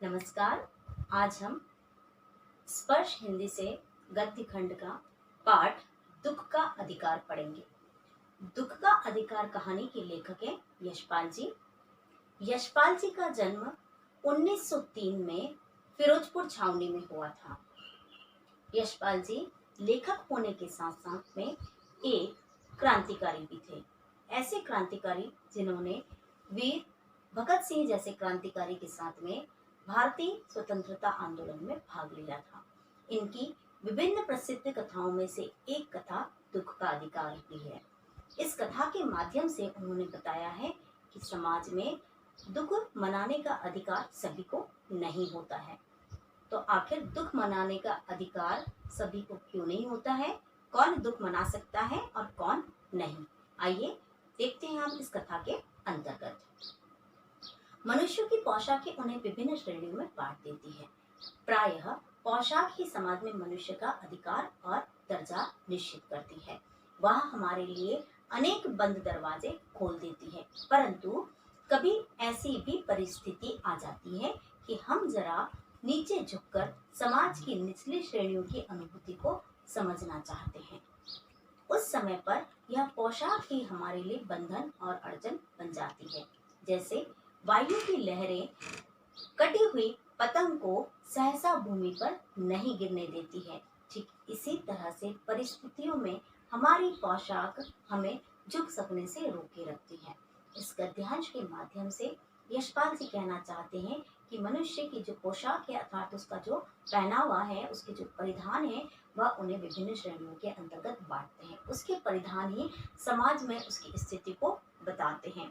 नमस्कार। आज हम स्पर्श हिंदी से गद्य खंड का पाठ दुख का अधिकार पढ़ेंगे। दुख का अधिकार कहानी के लेखक हैं यशपाल जी। यशपाल जी का जन्म 1903 में फिरोजपुर छावनी में हुआ था। यशपाल जी लेखक होने के साथ साथ में एक क्रांतिकारी भी थे। ऐसे क्रांतिकारी जिन्होंने वीर भगत सिंह जैसे क्रांतिकारी के साथ में भारतीय स्वतंत्रता आंदोलन में भाग लिया था। इनकी विभिन्न प्रसिद्ध कथाओं में से एक कथा दुख का अधिकार भी है। इस कथा के माध्यम से उन्होंने बताया है कि समाज में दुख मनाने का अधिकार सभी को नहीं होता है। तो आखिर दुख मनाने का अधिकार सभी को क्यों नहीं होता है, कौन दुख मना सकता है और कौन नहीं, आइए देखते हैं हम इस कथा के अंतर्गत। मनुष्य की पोशाकें उन्हें विभिन्न श्रेणियों में बांट देती है। प्रायः पोशाक ही समाज में मनुष्य का अधिकार और दर्जा निश्चित करती है। वह हमारे लिए अनेक बंद दरवाजे खोल देती है, परंतु कभी ऐसी भी परिस्थिति आ जाती है कि हम जरा नीचे झुककर समाज की निचली श्रेणियों की अनुभूति को समझना चाहते हैं। उस समय पर यह पोशाक ही हमारे लिए बंधन और अड़चन बन जाती है। जैसे वायु की लहरें कटी हुई पतंग को सहसा भूमि पर नहीं गिरने देती है, ठीक इसी तरह से परिस्थितियों में हमारी पोशाक हमें झुक सकने से रोके रखती है। इस गद्यांश के माध्यम से यशपाल जी कहना चाहते हैं कि मनुष्य की जो पोशाक है अर्थात उसका जो पहनावा है, उसके जो परिधान है, वह उन्हें विभिन्न श्रेणियों के अंतर्गत बांटते हैं। उसके परिधान ही समाज में उसकी स्थिति को बताते हैं।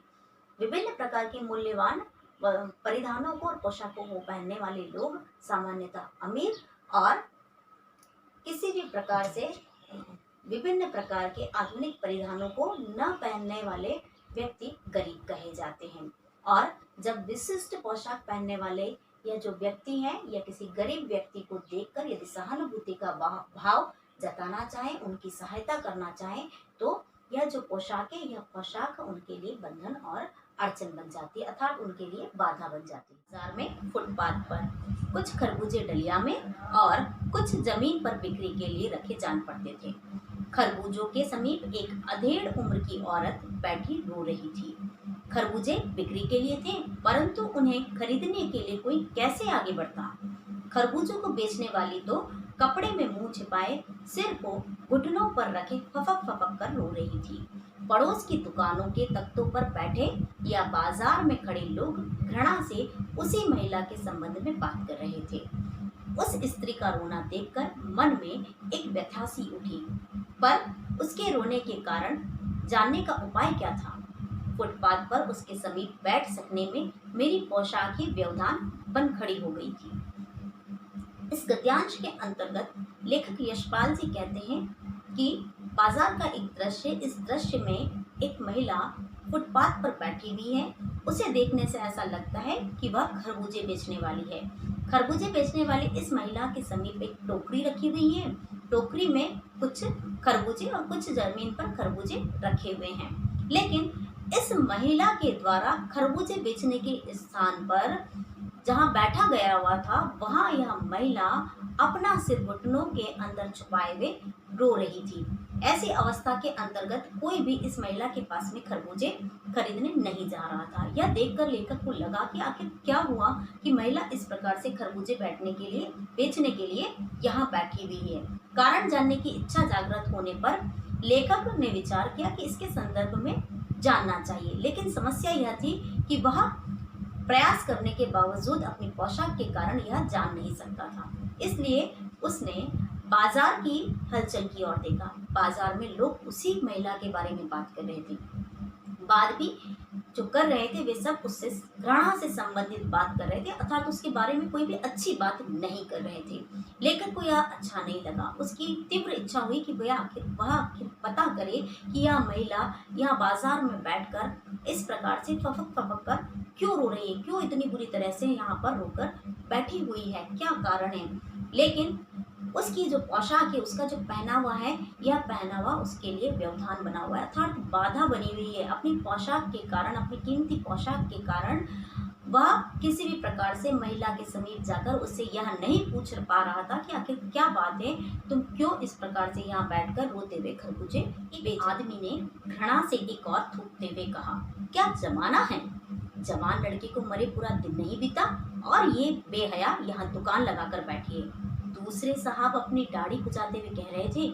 विभिन्न प्रकार के मूल्यवान परिधानों को और पोशाकों को पहनने वाले लोग सामान्यतः अमीर और किसी भी प्रकार से विभिन्न प्रकार के आधुनिक परिधानों को न पहनने वाले व्यक्ति गरीब कहे जाते हैं। और जब विशिष्ट पोशाक पहनने वाले या जो व्यक्ति हैं या किसी गरीब व्यक्ति को देखकर यदि सहानुभूति का भाव जताना चाहें, उनकी सहायता करना चाहें, तो यह जो पोशाक है, यह पोशाक उनके लिए बंधन और अड़चन बन जाती है, अर्थात उनके लिए बाधा बन जाती है। बाजार में फुटपाथ पर कुछ खरबूजे डलिया में और कुछ जमीन पर बिक्री के लिए रखे जान पड़ते थे। खरबूजों के समीप एक अधेड़ उम्र की औरत बैठी रो रही थी। खरबूजे बिक्री के लिए थे, परंतु उन्हें खरीदने के लिए कोई कैसे आगे बढ़ता। खरबूजों को बेचने वाली तो कपड़े में मुंह छिपाए सिर को घुटनों पर रखे फपक फपक कर रो रही थी। पड़ोस की दुकानों के तख्तों पर बैठे या बाजार में खड़े लोग घृणा से उसी महिला के संबंध में बात कर रहे थे। उस स्त्री का रोना देखकर मन में एक व्यथा सी उठी, पर उसके रोने के कारण जानने का उपाय क्या था। फुटपाथ पर उसके समीप बैठ सकने में मेरी पोशाक ही व्यवधान बन खड़ी हो गई थी। इस गद्यांश के अंतर्गत लेखक यशपाल जी कहते हैं कि बाजार का एक दृश्य, इस दृश्य में एक महिला फुटपाथ पर बैठी हुई है। उसे देखने से ऐसा लगता है कि वह खरबूजे बेचने वाली है। खरबूजे बेचने वाली इस महिला के समीप एक टोकरी रखी हुई है। टोकरी में कुछ खरबूजे और कुछ जमीन पर खरबूजे रखे हुए हैं, लेकिन इस महिला के द्वारा खरबूजे बेचने के स्थान पर जहां बैठा गया हुआ था, वहां यह महिला अपना सिर घुटनों के अंदर छुपाए हुए रो रही थी। ऐसी अवस्था के अंतर्गत कोई भी इस महिला के पास में खरबूजे खरीदने नहीं जा रहा था। यह देखकर लेखक को लगा कि आखिर क्या हुआ कि महिला इस प्रकार से खरबूजे बेचने के लिए यहाँ बैठी हुई है। कारण जानने की इच्छा जागृत होने पर लेखक ने विचार किया कि इसके संदर्भ में जानना चाहिए, लेकिन समस्या यह थी कि वह प्रयास करने के बावजूद अपनी पोशाक के कारण यह जान नहीं सकता था। इसलिए उसने बाजार की हलचल की ओर देखा। बाजार में लोग उसी महिला के बारे में बात कर रहे थे। बात भी जो कर रहे थे वे सब उससे घृणा से संबंधित बात कर रहे थे, अर्थात उसके बारे में कोई भी अच्छी बात नहीं कर रहे थे। लेखक को यह अच्छा नहीं लगा। उसकी तीव्र इच्छा हुई कि वह आखिर पता करे कि यह महिला यहाँ बाजार में बैठकर इस प्रकार से फपक फपक कर क्यों रो रही है, क्यों इतनी बुरी तरह से यहाँ पर रोकर बैठी हुई है, क्या कारण है। लेकिन उसकी जो पोशाक है, उसका जो पहनावा है, यह पहनावा उसके लिए व्यवधान बना हुआ है, अर्थात बाधा बनी हुई है। अपनी पोशाक के कारण, अपनी कीमती पोशाक के कारण वह किसी भी प्रकार से महिला के समीप जाकर उससे यह नहीं पूछ पा रहा था कि आखिर क्या बात है, तुम क्यों इस प्रकार से यहाँ बैठकर रोते हुए खरबूजे। एक आदमी ने घृणा से एक और थूकते हुए कहा, क्या जमाना है, जवान लड़के को मरे पूरा दिन नहीं बीता और ये बेहया यहाँ दुकान लगाकर बैठी है। दूसरे साहब अपनी दाढ़ी खुजाते हुए कह रहे थे,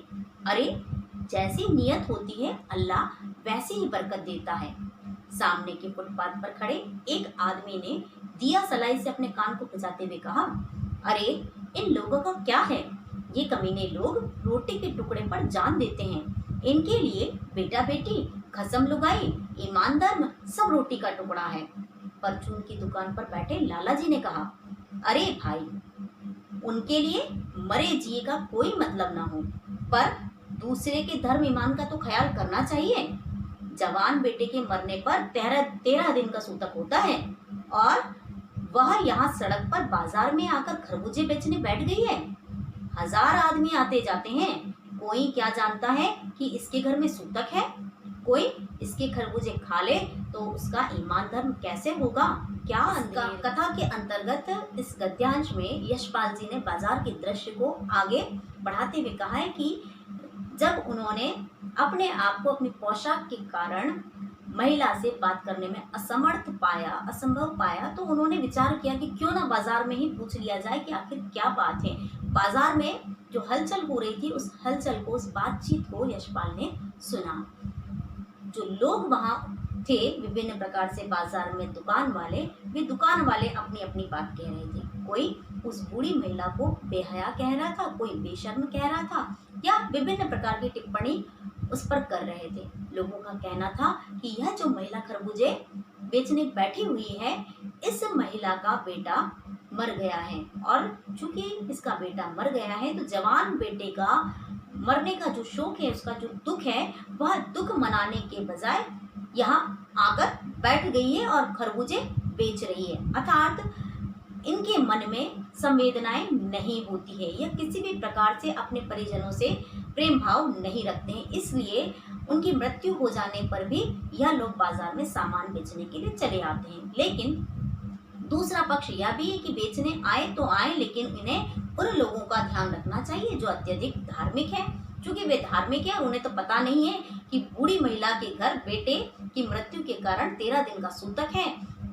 अरे जैसी नियत होती है अल्लाह वैसी ही बरकत देता है। सामने के फुटपाथ पर खड़े एक आदमी ने दिया सलाई से अपने कान को खुजाते हुए कहा, अरे इन लोगों का क्या है, ये कमीने लोग रोटी के टुकड़े पर जान देते हैं। इनके लिए बेटा बेटी, खसम लुगाई, ईमानदार सब रोटी का टुकड़ा है। परचून की दुकान पर बैठे लाला जी ने कहा, अरे भाई, उनके लिए मरे जिए का कोई मतलब ना हो, पर दूसरे के धर्म ईमान का तो ख्याल करना चाहिए। जवान बेटे के मरने पर 13 दिन का सूतक होता है और वह यहाँ सड़क पर बाजार में आकर खरबूजे बेचने बैठ गई है। 1000 आदमी आते जाते हैं, कोई क्या जानता है कि इसके घर में सूतक है। कोई इसके खरबूजे खा ले तो उसका ईमान धर्म कैसे होगा। क्या कथा के अंतर्गत इस गद्यांश में यशपाल जी ने बाजार के दृश्य को आगे बढ़ाते हुए कहा है कि जब उन्होंने अपने आप को अपनी पोशाक के कारण महिला से बात करने में असंभव पाया, तो उन्होंने विचार किया कि क्यों ना बाजार में ही पूछ लिया जाए कि आखिर क्या बात है। बाजार में जो हलचल हो रही थी, उस हलचल को, उस बातचीत को यशपाल ने सुना। जो लोग वहां थे विभिन्न प्रकार से बाजार में दुकान वाले अपनी अपनी बात कह रहे थे। कोई उस बूढ़ी महिला को बेहया कह रहा था, कोई बेशर्म कह रहा था, या विभिन्न प्रकार की टिप्पणी उस पर कर रहे थे। लोगों का कहना था कि यह जो महिला खरबूजे बेचने बैठी हुई है, इस महिला का बेटा मर गया है, और चूंकि इसका बेटा मर गया है तो जवान बेटे का मरने का जो शोक है, उसका जो दुख है, वह दुख मनाने के बजाय यहाँ आकर बैठ गई है और खरबूजे बेच रही है। अर्थात इनके मन में संवेदनाएं नहीं होती है, यह किसी भी प्रकार से अपने परिजनों से प्रेम भाव नहीं रखते हैं। इसलिए उनकी मृत्यु हो जाने पर भी यह लोग बाजार में सामान बेचने के लिए चले आते हैं। लेकिन दूसरा पक्ष यह भी है कि बेचने आए तो आए, लेकिन इन्हें उन लोगों का ध्यान रखना चाहिए जो अत्यधिक धार्मिक है। क्योंकि वे धार्मिक है, उन्हें तो पता नहीं है कि बूढ़ी महिला के घर बेटे की मृत्यु के कारण 13 दिन का सूतक है,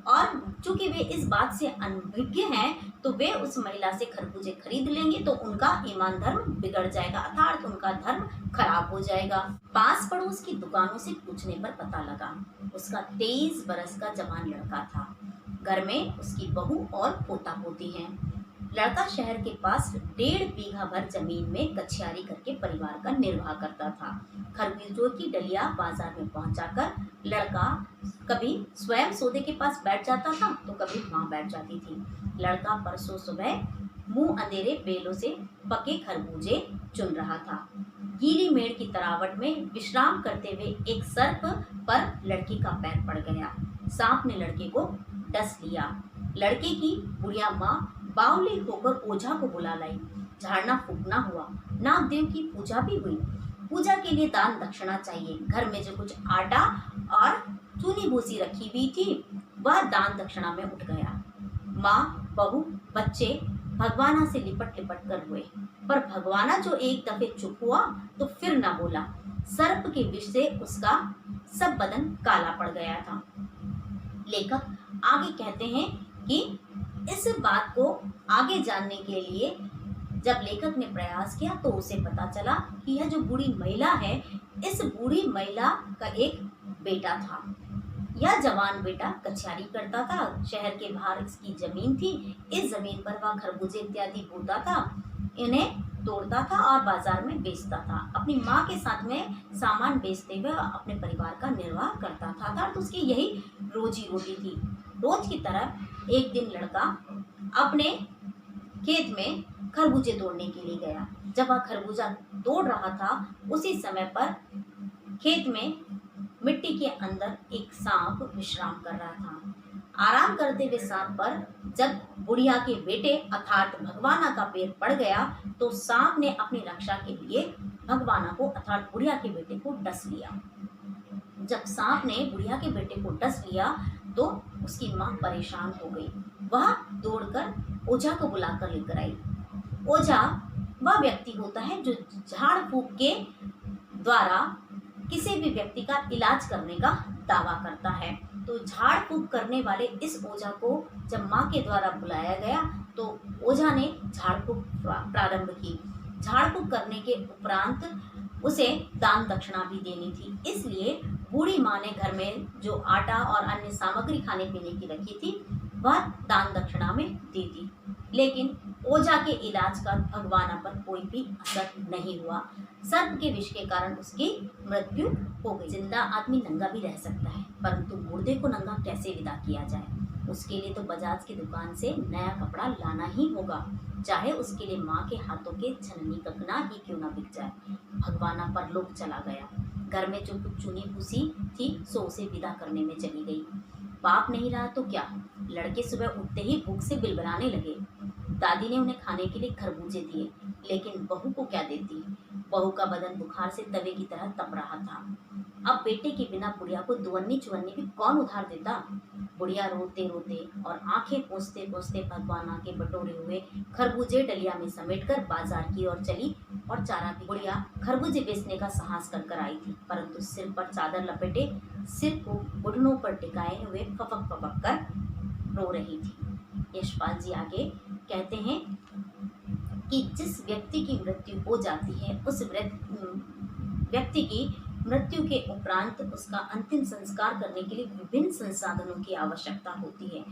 और चूंकि वे इस बात से अनभिज्ञ हैं, तो वे उस महिला से खरबूजे खरीद लेंगे तो उनका ईमान धर्म बिगड़ जाएगा, अर्थात उनका धर्म खराब हो जाएगा। पास पड़ोस की दुकानों से पूछने पर पता लगा उसका 23 बरस का जवान लड़का था। घर में उसकी बहू और पोता पोती हैं। लड़का शहर के पास 1.5 बीघा भर जमीन में कछियारी करके परिवार का निर्वाह करता था। खरबूजों की डलिया बाजार में पहुंचाकर लड़का कभी स्वयं सौदे के पास बैठ जाता था तो कभी मां बैठ जाती थी। लड़का परसों सुबह मुंह अंधेरे बेलों से पके खरबूजे चुन रहा था। गीली मेड़ की तरावट में विश्राम करते हुए एक सर्प पर लड़की का पैर पड़ गया। सांप ने लड़के को डस लिया। लड़के की बुढ़िया माँ बावली होकर ओझा को बुला लाई। झाड़ना फूकना हुआ, नागदेव की पूजा भी हुई। पूजा के लिए दान दक्षिणा चाहिए। घर में जो कुछ आटा और चूनी भूसी रखी हुई थी वह दान दक्षिणा में उठ गया। माँ, बहू, बच्चे भगवाना से लिपट लिपट कर हुए, पर भगवाना जो एक दफे चुप हुआ तो फिर न बोला। सर्प के विष से उसका सब बदन काला पड़ गया था। लेखक आगे कहते हैं कि इस बात को आगे जानने के लिए जब लेखक ने प्रयास किया तो उसे पता चला कि यह जो बूढ़ी महिला है, इस बूढ़ी महिला का एक बेटा था। यह जवान बेटा कछियारी करता था। शहर के बाहर इसकी जमीन थी। इस जमीन पर वह खरबूजे इत्यादि बोता था, इन्हें तोड़ता था और बाजार में बेचता था। अपनी माँ के साथ में सामान बेचते हुए अपने परिवार का निर्वाह करता था, तो उसकी यही रोजी रोटी थी। रोज की तरह एक दिन लड़का अपने खेत में खरबूजे तोड़ने के लिए गया। जब वह खरबूजा तोड़ रहा था उसी समय पर खेत में मिट्टी के अंदर एक सांप विश्राम कर रहा था। आराम करते हुए सांप पर जब बुढ़िया के बेटे अर्थात भगवाना का पैर पड़ गया तो सांप ने अपनी रक्षा के लिए भगवाना को अर्थात बुढ़िया के बेटे को डस लिया। जब सांप ने बुढ़िया के बेटे को डस लिया तो उसकी माँ परेशान हो गई। वह दौड़कर ओझा को बुलाकर लेकर आई। ओझा वह व्यक्ति होता है जो झाड़ फूक के द्वारा किसी भी व्यक्ति का इलाज करने का दावा करता है। तो झाड़ फूक करने वाले इस ओझा को जब माँ के द्वारा बुलाया गया तो ओझा ने झाड़ फूक प्रारंभ की। झाड़ फूक करने के उपरांत उसे दान दक्षिणा भी देनी थी, इसलिए बूढ़ी माँ ने घर में जो आटा और अन्य सामग्री खाने पीने की रखी थी वह दान दक्षिणा में दे दी। लेकिन ओझा के इलाज का भगवाना पर कोई भी असर नहीं हुआ। सर्प के विष के कारण उसकी मृत्यु हो गई। जिंदा आदमी नंगा भी रह सकता है, परंतु मुर्दे को नंगा कैसे विदा किया जाए? उसके लिए तो बजाज की दुकान से नया कपड़ा लाना ही होगा, चाहे उसके लिए माँ के हाथों के छननी ककना ही क्यों ना बिक जाए। भगवाना पर लोग चला गया। घर में जो कुछ चुनी भूसी थी सो उसे विदा करने में चली गई। बाप नहीं रहा तो क्या, लड़के सुबह उठते ही भूख से बिलबिलाने लगे। दादी ने उन्हें खाने के लिए खरबूजे दिए, लेकिन बहू को क्या देती? बहू का बदन बुखार से तवे की तरह तप रहा था। अब बेटे के बिना बुढ़िया को दुवन्नी चुवन्नी भी कौन उधार देता? बुढ़िया रोते रोते और आंखें पोंछते पोंछते भगवाना के बटोरे हुए खरबूजे डलिया में समेटकर बाजार की ओर चली और चारा भी। बुढ़िया खरबूजे बेचने का साहस कर आई थी, परंतु सिर पर चादर लपेटे सिर को घुटनों पर टिकाए हुए फपक फपक कर रो रही थी। यशपाल जी आगे कहते हैं कि जिस व्यक्ति की मृत्यु हो जाती है उस व्यक्ति की मृत्यु के उपरांत उसका अंतिम संस्कार करने के लिए विभिन्न संसाधनों की आवश्यकता होती है।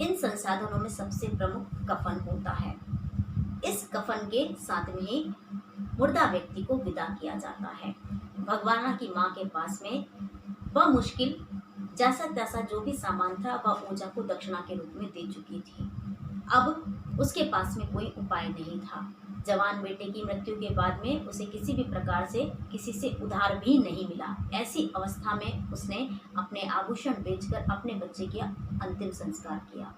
इन संसाधनों में सबसे प्रमुख कफन होता है। इस कफन के साथ में ही मुर्दा व्यक्ति को विदा किया जाता है। भगवाना की माँ के पास में वह मुश्किल जैसा तैसा जो भी सामान था वह ओझा को दक्षिणा के रूप में दे चुकी थी। अब उसके पास में कोई उपाय नहीं था। जवान बेटे की मृत्यु के बाद में उसे किसी भी प्रकार से किसी से उधार भी नहीं मिला। ऐसी अवस्था में उसने अपने आभूषण बेचकर अपने बच्चे का अंतिम संस्कार किया।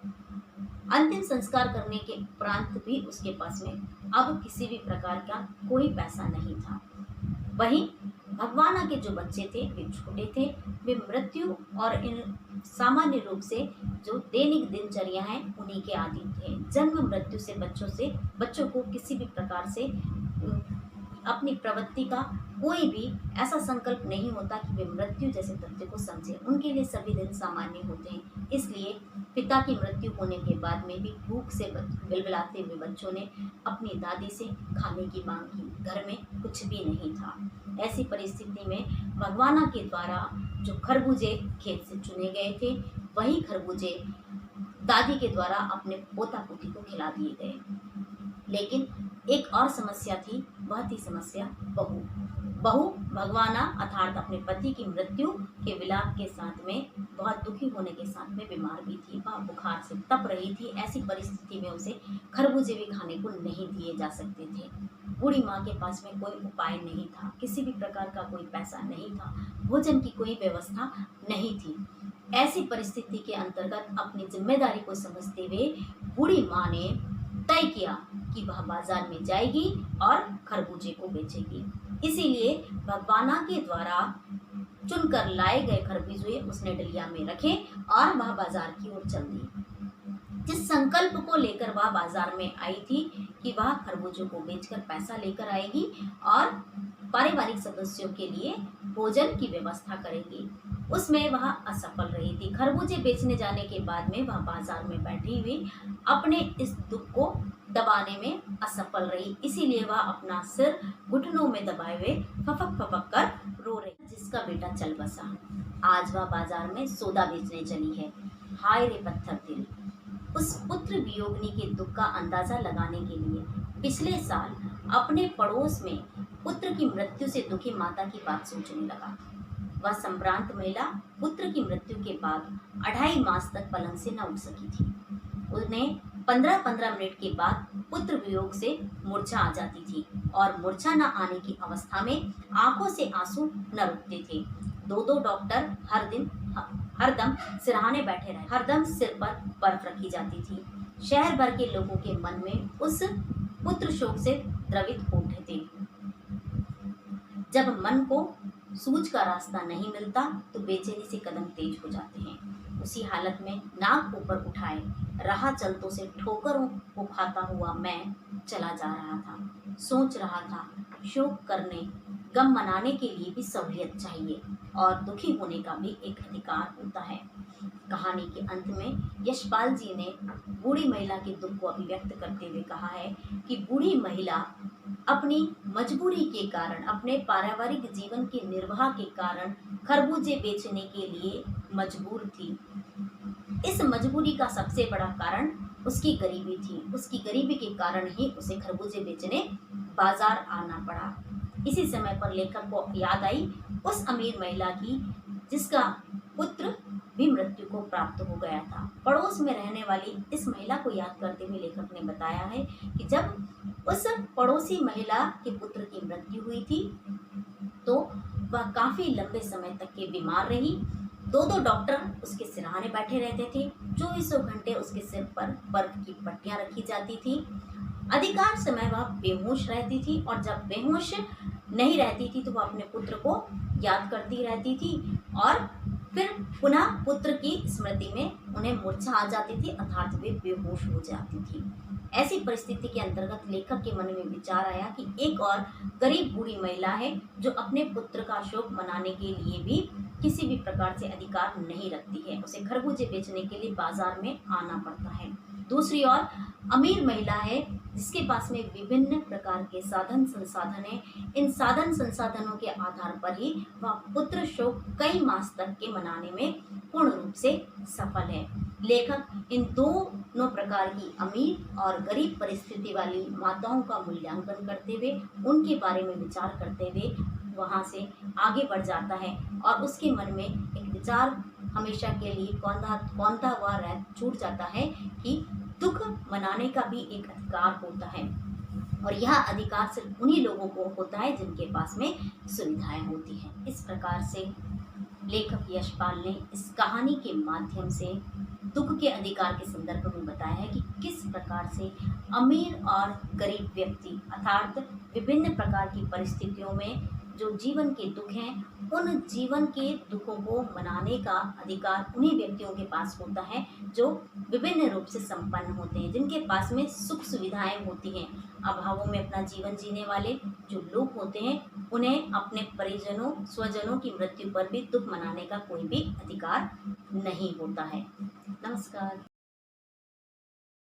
अंतिम संस्कार करने के उपरांत भी उसके पास में अब किसी भी प्रकार का कोई पैसा नहीं था। वहीं भगवाना के जो बच्चे थे वे छोटे थे, वे मृत्यु और इन सामान्य रूप से जो दैनिक दिनचर्या है उन्हीं के आदि थे। जन्म मृत्यु से बच्चों को किसी भी प्रकार से अपनी प्रवृत्ति का कोई भी ऐसा संकल्प नहीं होता कि वे मृत्यु जैसे तथ्य को समझे। उनके लिए सभी दिन सामान्य होते हैं। इसलिए पिता की मृत्यु होने के बाद में भी भूख से बिलबिलाते हुए बच्चों ने अपनी दादी से खाने की मांग की। घर में कुछ भी नहीं था। ऐसी परिस्थिति में भगवाना के द्वारा जो खरबूजे खेत से चुने गए थे वही खरबूजे दादी के द्वारा अपने पोता पोती को खिला दिए गए। लेकिन एक और समस्या थी, वह थी समस्या बहू भगवाना अर्थात अपने पति की मृत्यु के विलाप के साथ में बहुत दुखी होने के साथ में बीमार भी थी। वह बुखार से तप रही थी। ऐसी परिस्थिति में उसे खरबूजे भी खाने को नहीं दिए जा सकते थे। बूढ़ी माँ के पास में कोई उपाय नहीं था, किसी भी प्रकार का कोई पैसा नहीं था, भोजन की कोई व्यवस्था नहीं थी। ऐसी परिस्थिति के अंतर्गत अपनी जिम्मेदारी को समझते हुए बूढ़ी माँ ने तय किया कि वह बाजार में जाएगी और खरबूजे को बेचेगी। इसीलिए भगवाना के द्वारा चुनकर लाए गए खरबूजे उसने डलिया में रखे और वह बाजार की ओर चल दी। जिस संकल्प को लेकर वह बाजार में आई थी कि वह खरबूजों को बेचकर पैसा लेकर आएगी और पारिवारिक सदस्यों के लिए भोजन की व्यवस्था करेगी, उसमें वह असफल रही थी। खरबूजे बेचने जाने के बाद में वह बाजार में बैठी हुई अपने इस दुख को दबाने में असफल रही। इसीलिए वह अपना सिर घुटनों में दबाए हुए फपक फपक कर रो रही। जिसका बेटा चल बसा, आज वह बाजार में सौदा बेचने चली है। हाय रे पत्थर दिल। उस पुत्र वियोगिनी के दुख का अंदाजा लगाने के लिए पिछले साल अपने पड़ोस में पुत्र की मृत्यु से दुखी माता की बात सोचने लगा। वह संभ्रांत महिला पुत्र की मृत्यु के बाद 2.5 मास तक पलंग से न उठ सकी थी। उन्हें 15-15 मिनट के बाद पुत्र वियोग से मूर्छा आ जाती थी और मूर्छा न आने की अवस्था में आंखों से आंसू न रुकते थे। 2 डॉक्टर हरदम सिरहाने बैठे रहे। हरदम सिर पर बर्फ रखी जाती थी। शहर भर के लोगों के मन में उस पुत्र शोक से द्रवित हो उठे थे। जब मन को सूझ का रास्ता नहीं मिलता तो बेचैनी से कदम तेज हो जाते हैं। उसी हालत में नाक ऊपर उठाए राह चलतों से ठोकरों को खाता हुआ मैं चला जा रहा था। सोच रहा था, शोक करने, गम मनाने के लिए भी सहूलियत चाहिए और दुखी होने का भी एक अधिकार होता है। कहानी के अंत में यशपाल जी ने बूढ़ी महिला के दुख को अभिव्यक्त करते हुए कहा है कि बूढ़ी महिला अपनी मजबूरी के कारण, अपने पारिवारिक जीवन के निर्वाह के कारण खरबूजे बेचने के लिए मजबूर थी। इस मजबूरी का सबसे बड़ा कारण उसकी गरीबी थी। उसकी गरीबी के कारण ही उसे खरबूजे बेचने बाजार आना पड़ा। इसी समय पर लेखक को याद आई उस अमीर महिला की जिसका पुत्र भी मृत्यु को प्राप्त हो गया था। पड़ोस में रहने वाली इस महिला को याद करते हुए लेखक ने बताया है कि जब उस पड़ोसी महिला के पुत्र की मृत्यु हुई थी तो वह काफी लंबे समय तक के बीमार रही। दो दो डॉक्टर उसके सिरहाने बैठे रहते थे। 24 घंटे उसके सिर पर बर्फ की पट्टियां रखी जाती थी। अधिकांश समय वह बेहोश रहती थी और जब बेहोश नहीं रहती थी तो वह अपने पुत्र को याद करती रहती थी और फिर पुनः पुत्र की स्मृति में उन्हें मूर्छा आ जाती थी, अर्थात वे बेहोश हो जाती थी। ऐसी परिस्थिति के अंतर्गत लेखक के मन में विचार आया कि एक और गरीब बूढ़ी महिला है जो अपने पुत्र का शोक मनाने के लिए भी किसी भी प्रकार से अधिकार नहीं रखती है। उसे खरबूजे बेचने के लिए बाजार में आना पड़ता है। दूसरी ओर अमीर महिला है जिसके पास में विभिन्न प्रकार के साधन संसाधन है। इन साधन संसाधनों के आधार पर ही वह पुत्र शोक कई मास तक के मनाने में पूर्ण रूप से सफल है। लेखक इन दोनों प्रकार की अमीर और गरीब परिस्थिति वाली माताओं का मूल्यांकन करते हुए, उनके बारे में विचार करते हुए वहां से आगे बढ़ जाता है और उसके मन में एक विचार हमेशा के लिए कौंधा हुआ रह छूट जाता है कि दुख मनाने का भी एक अधिकार होता है और यह अधिकार सिर्फ उन्हीं लोगों को होता है जिनके पास में सुविधाएं होती हैं। इस प्रकार से लेखक यशपाल ने इस कहानी के माध्यम से दुख के अधिकार के संदर्भ में बताया है कि किस प्रकार से अमीर और गरीब व्यक्ति अर्थात विभिन्न प्रकार की परिस्थितियों में जो जीवन के दुख हैं, उन जीवन के दुखों को मनाने का अधिकार उन्हीं व्यक्तियों के पास होता है जो विभिन्न रूप से संपन्न होते हैं, जिनके पास में सुख सुविधाएं होती हैं। अभावों में अपना जीवन जीने वाले जो लोग होते हैं, उन्हें अपने परिजनों स्वजनों की मृत्यु पर भी दुख मनाने का कोई भी अधिकार नहीं होता है। नमस्कार।